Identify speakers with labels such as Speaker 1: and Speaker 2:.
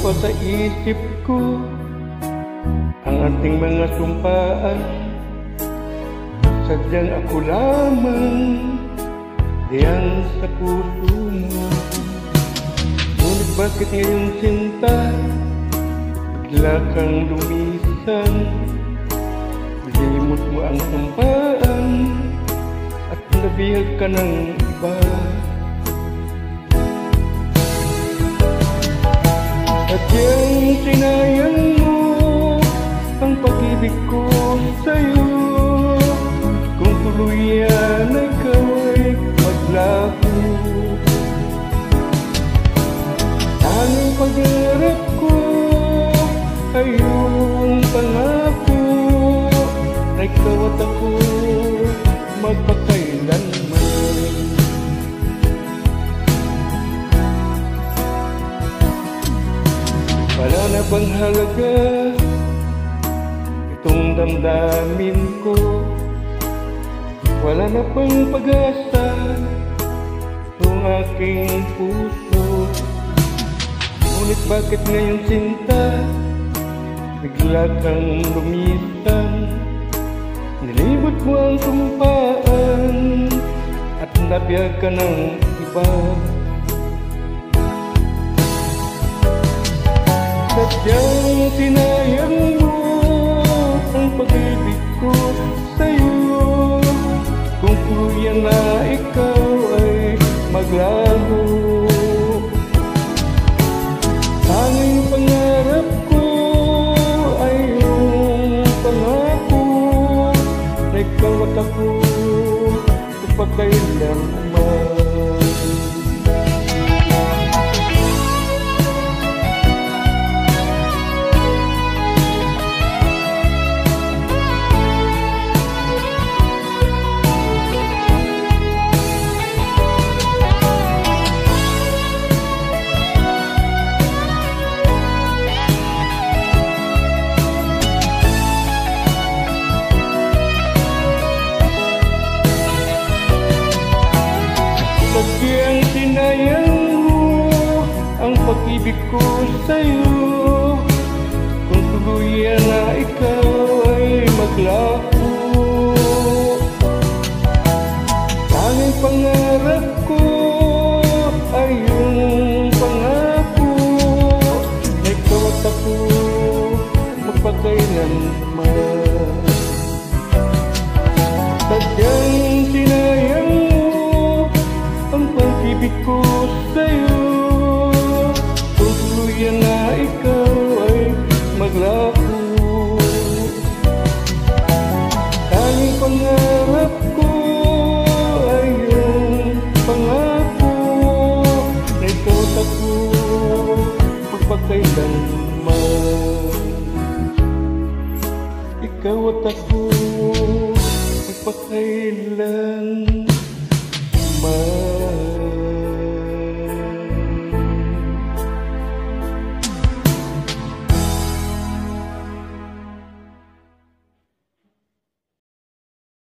Speaker 1: pa sa isip ko ang ating mga sumpaan. Sadyang ako lamang diyan sa puso mo. Ngunit bakit ngayon sinta bigla kang lumisan? Nilimot mo ang sumpaan at nabihag ka ng iba. Sadyang sinayang mo ang pag-ibig ko sa'yo. Kung tuluyan ay ikaw ay maglaho, tanging pag-arap ko ay iyong pangako na ikaw at ako magpakailanman. Wala na bang halaga itong damdamin ko? Wala na bang pag-asa itong aking puso? Ngunit bakit ngayon sinta bigla kang lumisan? Nilibot mo ang sumpaan at nabiyag ka ng iba. Sadyang sinayang mo ang pag-ibig ko sa'yo. Kung kuya na ikaw ay maglaho, tanging pangarap ko ay iyong pangako na ikaw at ako magpakailanman. Sadyang sinayang mo ang pag-ibig ko sa'yo. Kung tuluyan na ikaw ay maglaho, tanging pangarap ko ay iyong pangako na ikaw at ako magpakailanman. Sadyang sinayang ang pag-ibig ko sa'yo. Kung tuluyan na ikaw ay maglaho, tanging pangarap ko ay iyong pangako na ikaw at ako magpakailanman. Ikaw at ako magpakailanman.